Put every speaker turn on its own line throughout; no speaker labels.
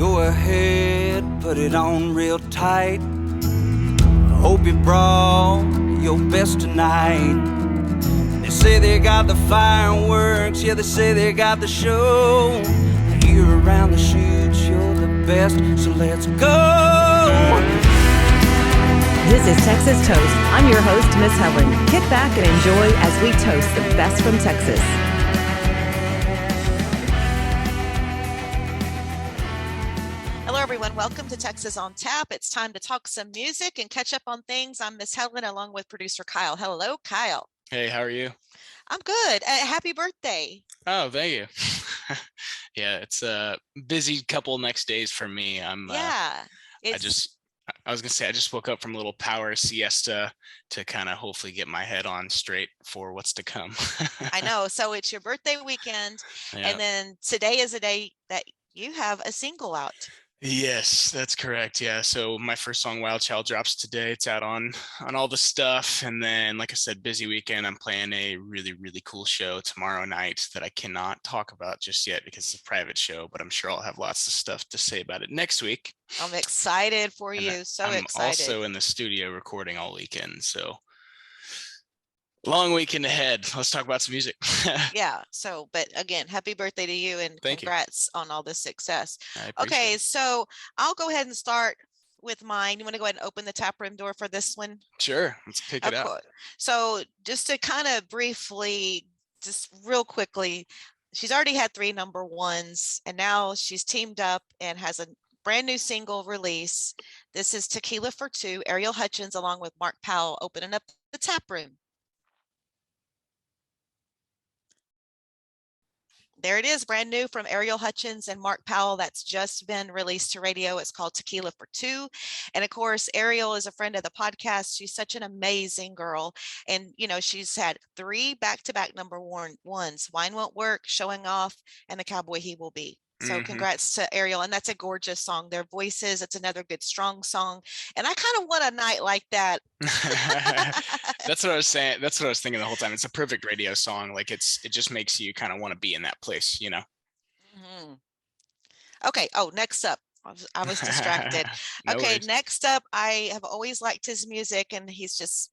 Go ahead, put it on real tight. Hope you brought your best tonight. They say they got the fireworks, yeah, they say they got the show. Here around the chutes, you're the best, so let's go.
This is Texas Toast. I'm your host, Miss Helen. Kick back and enjoy as we toast the best from Texas.
Hello, everyone. Welcome to Texas on Tap. It's time to talk some music and catch up on things. I'm Miss Helen along with producer Kyle. Hello, Kyle.
Hey, how are you?
I'm good. Happy birthday.
Oh, thank you. Yeah, it's a busy couple next days for me. I was gonna say I just woke up from a little power siesta to kind of hopefully get my head on straight for what's to come.
I know. So it's your birthday weekend, and then today is a day that you have a single out.
Yes, that's correct. Yeah. So my first song, Wild Child, drops today. It's out on all the stuff. And then, like I said, busy weekend. I'm playing a really, really cool show tomorrow night that I cannot talk about just yet because it's a private show, but I'm sure I'll have lots of stuff to say about it next week.
I'm excited for you. So excited.
I'm also in the studio recording all weekend. So long weekend ahead. Let's talk about some music.
Yeah. So, but again, happy birthday to you and congrats on all this success. Okay. So I'll go ahead and start with mine. You want to go ahead and open the tap room door for this one?
Sure. Let's pick it up.
So just to kind of briefly, just real quickly, she's already had 3 number ones and now she's teamed up and has a brand new single release. This is Tequila for Two, Ariel Hutchins along with Mark Powell opening up the tap room. There it is, brand new from Ariel Hutchins and Mark Powell. That's just been released to radio. It's called Tequila for Two. And of course, Ariel is a friend of the podcast. She's such an amazing girl. And, you know, she's had 3 back-to-back number ones, Wine Won't Work, Showing Off, and The Cowboy He Will Be. So congrats to Ariel. And that's a gorgeous song. Their voices, it's another good, strong song. And I kind of want a night like that.
That's what I was saying. That's what I was thinking the whole time. It's a perfect radio song. Like it just makes you kind of want to be in that place, you know?
Okay. Oh, next up. I was distracted.
No
okay.
worries.
Next up, I have always liked his music and he's just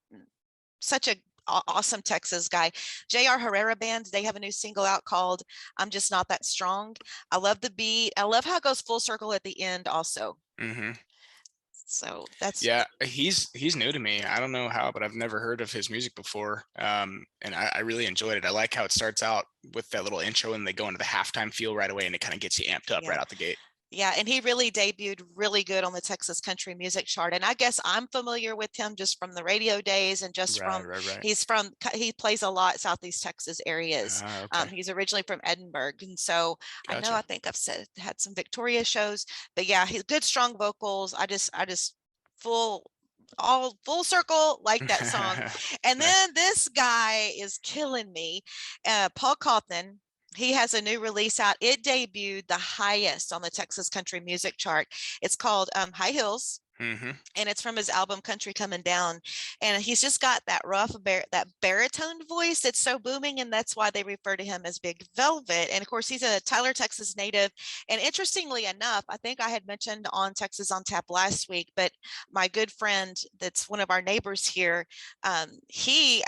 such a awesome Texas guy. Herrera band, they have a new single out called I'm Just Not That Strong. I love the beat. I love how it goes full circle at the end also. So that's
he's new to me. I don't know how, but I've never heard of his music before. And I really enjoyed it. I like how it starts out with that little intro and they go into the halftime feel right away and it kind of gets you amped up right out the gate.
Yeah, and he really debuted really good on the Texas country music chart. And I guess I'm familiar with him just from the radio days and just he plays a lot Southeast Texas areas. He's originally from Edinburgh. And so
Gotcha.
I think I've had some Victoria shows, but yeah, he's good, strong vocals. I just full circle like that song. And then this guy is killing me. Paul Cauthen. He has a new release out. It debuted the highest on the Texas country music chart. It's called High Hills. And it's from his album Country Coming Down. And he's just got that rough, that baritone voice that's so booming. And that's why they refer to him as Big Velvet. And of course, he's a Tyler, Texas native. And interestingly enough, I think I had mentioned on Texas on Tap last week, but my good friend that's one of our neighbors here, he's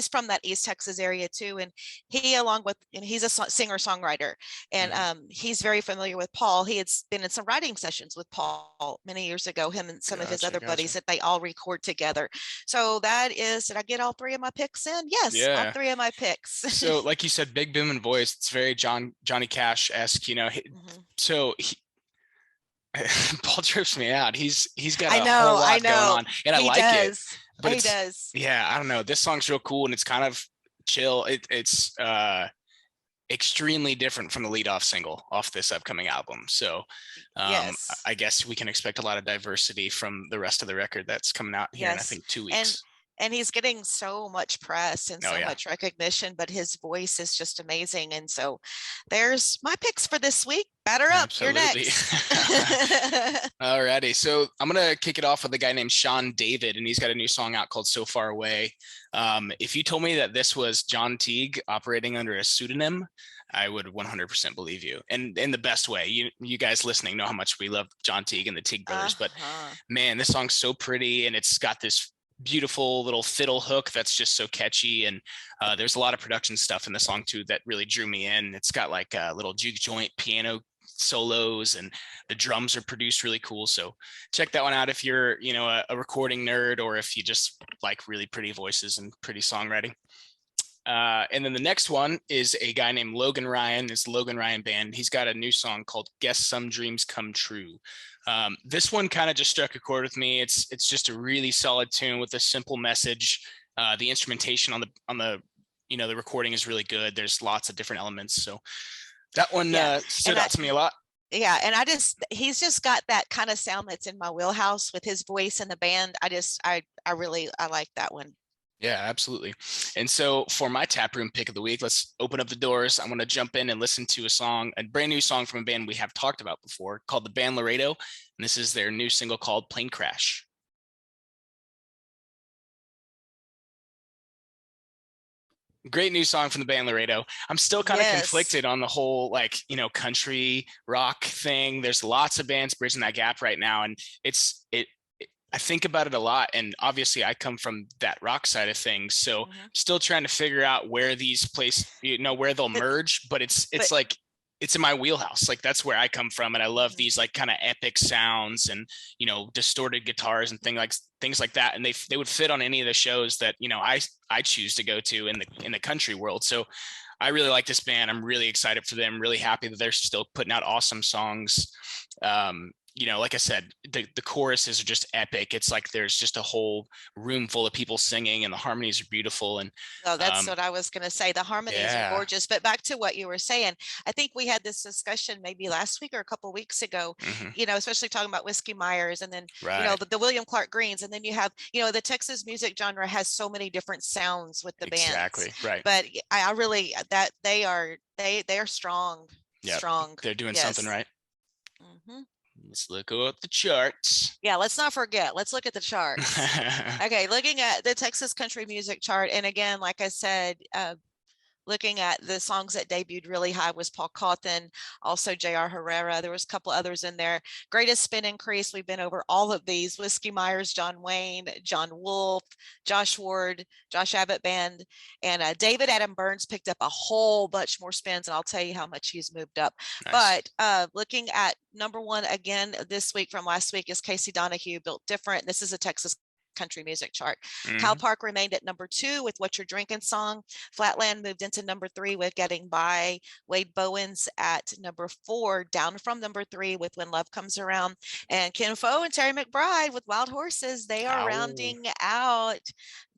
from that East Texas area too. And he's a singer-songwriter. And he's very familiar with Paul. He had been in some writing sessions with Paul many years ago. Him and some of his other buddies that they all record together. So that is, did I get all 3 of my picks in? Yes, all 3 of my picks.
So like you said, big booming voice. It's very Johnny Cash-esque, you know. Paul trips me out. He's got a whole lot going on, and I like it. But
he does.
Yeah, I don't know. This song's real cool, and it's kind of chill. It's extremely different from the lead-off single off this upcoming album. So I guess we can expect a lot of diversity from the rest of the record that's coming out here in I think 2 weeks.
And he's getting so much press and
Oh,
so
yeah.
much recognition, but his voice is just amazing. And so there's my picks for this week. Batter up, you're
Absolutely.
next.
Alrighty, so I'm gonna kick it off with a guy named Shawn David, and he's got a new song out called "So Far Away." If you told me that this was John Teague operating under a pseudonym, I would 100% believe you, and in the best way. You guys listening know how much we love John Teague and the Teague brothers, but man, this song's so pretty, and it's got this beautiful little fiddle hook that's just so catchy, and there's a lot of production stuff in the song too that really drew me in. It's got like a little juke joint piano solos, and the drums are produced really cool. So check that one out if you're a recording nerd, or if you just like really pretty voices and pretty songwriting. And then the next one is a guy named Logan Ryan. This Logan Ryan Band. He's got a new song called "Guess Some Dreams Come True." This one kind of just struck a chord with me. It's just a really solid tune with a simple message. The instrumentation on the the recording is really good. There's lots of different elements. So that one stood out to me a lot.
Yeah, and he's just got that kind of sound that's in my wheelhouse with his voice and the band. I really like that one.
Yeah, absolutely. And so for my tap room pick of the week, let's open up the doors. I'm going to jump in and listen to a brand new song from a band we have talked about before called the band Laredo. And this is their new single called Plane Crash. Great new song from the band Laredo. I'm still kind of conflicted on the whole country rock thing. There's lots of bands bridging that gap right now, and I think about it a lot, and obviously I come from that rock side of things, so still trying to figure out where these where they'll merge, but it's like it's in my wheelhouse. Like that's where I come from, and I love these like kind of epic sounds and distorted guitars and things like that, and they would fit on any of the shows that I choose to go to in the country world. So I really like this band. I'm really excited for them. Really happy that they're still putting out awesome songs. Like I said, the choruses are just epic. It's like there's just a whole room full of people singing, and the harmonies are beautiful. And
that's what I was going to say. The harmonies are gorgeous. But back to what you were saying, I think we had this discussion maybe last week or a couple of weeks ago. Especially talking about Whiskey Myers, and then the William Clark Greens, and then you have the Texas music genre has so many different sounds with the bands.
Exactly right.
But I really that they are strong.
Yeah,
strong.
They're doing something right. Let's look at the charts.
Yeah, let's not forget. Let's look at the charts. Okay, looking at the Texas country music chart. And again, like I said, looking at the songs that debuted really high was Paul Cauthen, also J.R. Herrera. There was a couple others in there. Greatest spin increase. We've been over all of these. Whiskey Myers, John Wayne, John Wolfe, Josh Ward, Josh Abbott Band, and David Adam Burns picked up a whole bunch more spins, and I'll tell you how much he's moved up. Nice. But looking at number one again this week from last week is Casey Donahue, Built Different. This is a Texas country music chart. Cal Park remained at number 2 with What You're Drinking Song. Flatland moved into number 3 with Getting By. Wade Bowen's at number 4, down from number 3 with When Love Comes Around. And Ken Fo and Terry McBride with Wild Horses, they are rounding out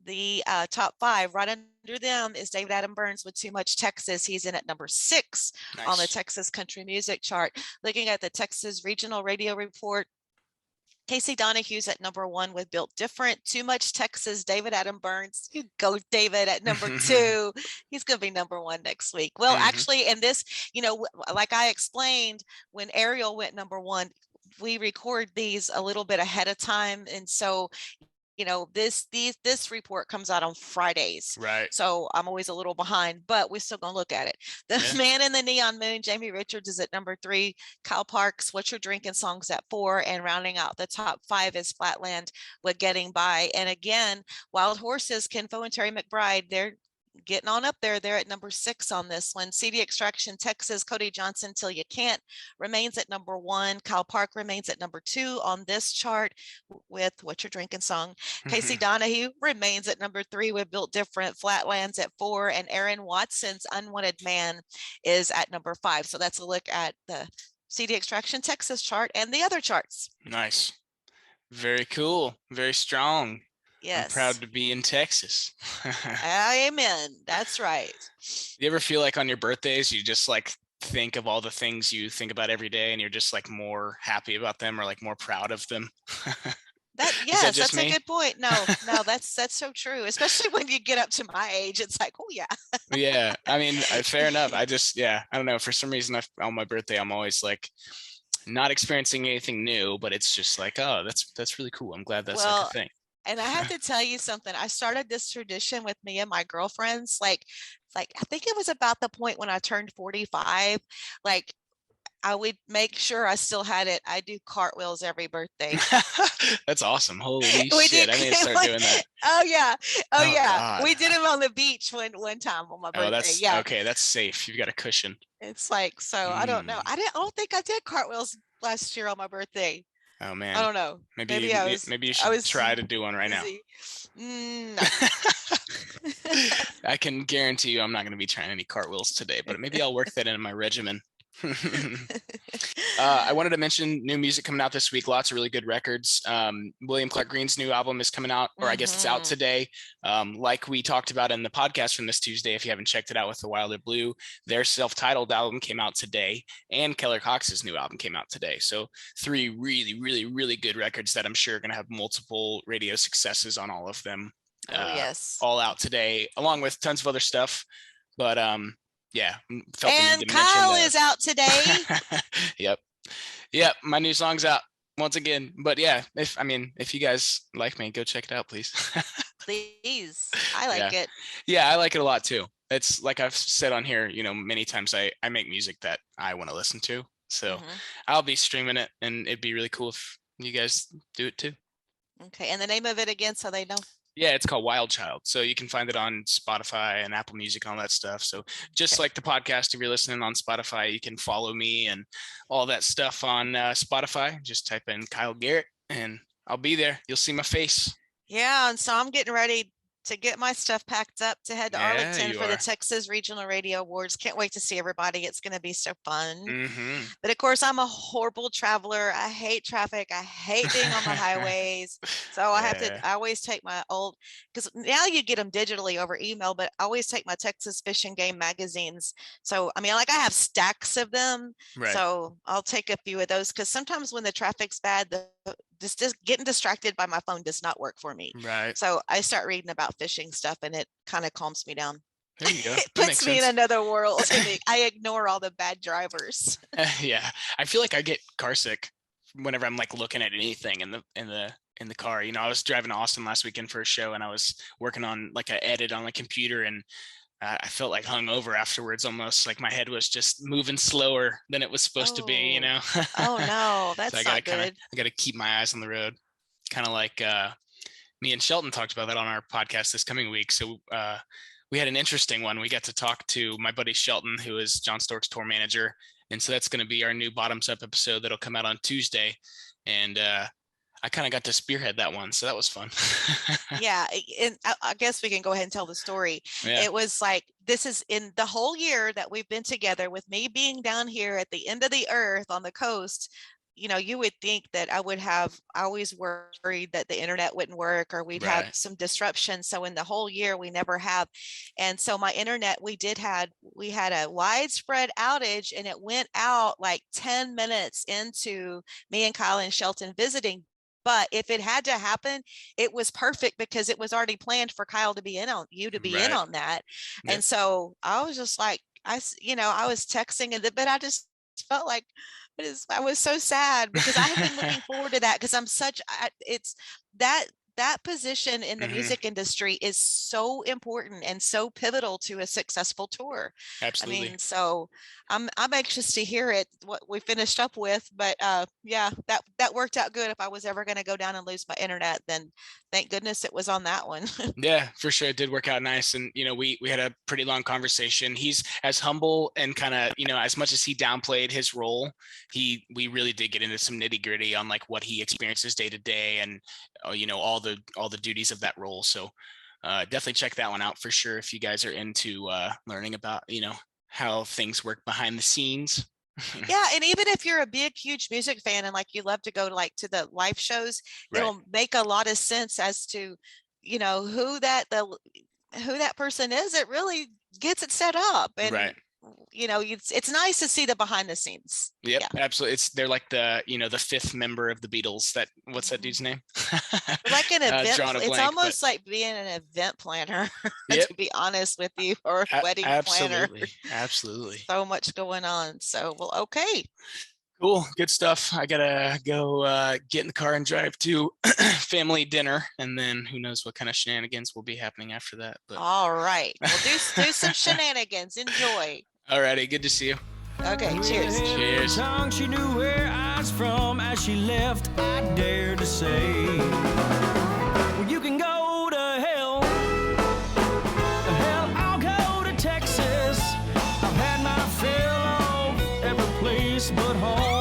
the top 5. Right under them is David Adam Burns with Too Much Texas. He's in at number 6 on the Texas country music chart. Looking at the Texas Regional Radio Report, Casey Donahue's at number 1 with Built Different. Too Much Texas, David Adam Burns. You go, David, at number 2. He's going to be number 1 next week. Well, actually, in this, like I explained, when Ariel went number 1, we record these a little bit ahead of time. And so, this report comes out on Fridays.
Right.
So I'm always a little behind, but we're still going to look at it. The Man in the Neon Moon, Jamie Richards, is at number 3. Kyle Parks, What You're Drinking Songs at 4. And rounding out the top 5 is Flatland with Getting By. And again, Wild Horses, Ken Fo and Terry McBride, they're getting on up there. They're at number 6 on this one. CD Extraction Texas, Cody Johnson, Till You Can't remains at number 1. Kyle Park remains at number 2 on this chart with What You're Drinking Song. Casey Donahue remains at number 3 with Built Different. Flatlands at 4, and Aaron Watson's Unwanted Man is at number 5. So that's a look at the CD Extraction Texas chart and the other charts.
Nice. Very cool. Very strong.
Yes.
I'm proud to be in Texas.
Amen. That's right.
You ever feel like on your birthdays, you just like think of all the things you think about every day, and you're just like more happy about them or like more proud of them?
Yes,
just
that's a
me?
good point. No, that's so true. Especially when you get up to my age, it's like, oh yeah.
Yeah, I mean, fair enough. I just, yeah, I don't know. For some reason, on my birthday, I'm always like not experiencing anything new, but it's just like, oh, that's really cool. I'm glad that's like a
Well,
thing.
and I have to tell you something. I started this tradition with me and my girlfriends. Like I think it was about the point when I turned 45. Like I would make sure I still had it. I do cartwheels every birthday.
That's awesome. Holy
We
shit.
did.
I need to start doing that.
Oh yeah. Oh
Oh
yeah.
God.
We did them on the beach one time on my
Oh,
birthday.
that's
Yeah.
okay. That's safe. You've got a cushion.
It's like, so I don't know.
Mm.
I don't think I did cartwheels last year on my birthday.
Oh
I
man.
don't know.
Maybe
Maybe
maybe you
I
should
was
try to do one right now.
busy. No.
I can guarantee you I'm not going to be trying any cartwheels today, but maybe I'll work that into my regimen. I wanted to mention new music coming out this week. Lots of really good records. William Clark Green's new album is coming out, or I guess it's out
Mhm.
today. Like we talked about in the podcast from this Tuesday, if you haven't checked it out with The Wilder Blue, their self-titled album came out today, and Keller Cox's new album came out today. So 3 really, really, really good records that I'm sure are going to have multiple radio successes on all of them.
Oh yes.
All out today, along with tons of other stuff. But yeah, felt the need
And
to mention
Kyle
that.
is out today.
Yep, my new song's out once again. But yeah, if you guys like me, go check it out, please.
Please. I like it.
Yeah, I like it a lot too. It's like I've said on here, many times I make music that I want to listen to. So
Mhm.
I'll be streaming it, and it'd be really cool if you guys do it too.
Okay. And the name of it again, so they know.
Yeah, it's called Wild Child. So you can find it on Spotify and Apple Music and all that stuff. So just
Okay.
like the podcast, if you're listening on Spotify, you can follow me and all that stuff on Spotify. Just type in Kyle Garrett and I'll be there. You'll see my face.
Yeah, and so I'm getting ready to get my stuff packed up to head to
Yeah,
Arlington
you
for the
are.
Texas Regional Radio Awards. Can't wait to see everybody. It's going to be so fun.
Mm-hmm.
But of course, I'm a horrible traveler. I hate traffic. I hate being on the highways. So I always take my old, because now you get them digitally over email, but I always take my Texas Fish and Game magazines. So, I mean, like I have stacks of them.
Right.
So I'll take a few of those because sometimes when the traffic's bad, just getting distracted by my phone does not work for me.
Right.
So I start reading about fishing stuff and it kind of calms me down.
There you go.
It puts me in another world. I ignore all the bad drivers.
Yeah. I feel like I get car sick whenever I'm like looking at anything in the car. I was driving to Austin last weekend for a show and I was working on like an edit on the computer and I felt like hungover afterwards, almost like my head was just moving slower than it was supposed to be,
Oh no, that's
so
not good.
I got to keep my eyes on the road. Kind of like me and Shelton talked about that on our podcast this coming week. So we had an interesting one. We got to talk to my buddy Shelton, who is John Stork's tour manager. And so that's going to be our new Bottoms Up episode that'll come out on Tuesday. And I kind of got to spearhead that one. So that was fun.
Yeah. And I guess we can go ahead and tell the story.
Yeah.
It was like, this is in the whole year that we've been together with me being down here at the end of the earth on the coast. You would think that I always worried that the internet wouldn't work or we'd have some disruption. So in the whole year, we never have. And so my internet, we had a widespread outage and it went out like 10 minutes into me and Kyle and Shelton visiting. But if it had to happen, it was perfect because it was already planned for Kyle to be in on in on that. Yeah. And so I was just like, I was texting but I just felt like I was so sad because I have been looking forward to that because it's that position in the music industry is so important and so pivotal to a successful tour.
Absolutely.
I mean, so I'm anxious to hear what we finished up with, but yeah, that worked out good. If I was ever going to go down and lose my internet, then thank goodness it was on that one.
Yeah, for sure. It did work out nice. And, we had a pretty long conversation. He's as humble and kind of, as much as he downplayed his role, we really did get into some nitty gritty on like what he experiences day to day and, all the duties of that role. So definitely check that one out for sure. If you guys are into learning about, how things work behind the scenes.
Yeah, and even if you're a big, huge music fan and like you love to go to the live shows, it'll make a lot of sense as to, who that person is. It really gets it set up, and it's nice to see the behind the scenes.
Yep,
Yeah.
absolutely. They're like the the fifth member of the Beatles. What's that dude's name?
Like an event, it's
blank,
almost like being an event planner,
yep.
to be honest with you, or a wedding planner.
Absolutely.
So much going on. So, well, okay.
Cool, good stuff. I gotta go get in the car and drive to family dinner, and then who knows what kind of shenanigans will be happening after that. But
all right, we'll do some shenanigans. Enjoy.
Alrighty, good to see you.
Okay, cheers.
Cheers.
She knew where I was from as she left. I dare to say, well, you can go to hell. Hell, I'll go to Texas. I've had my fill of every place but home.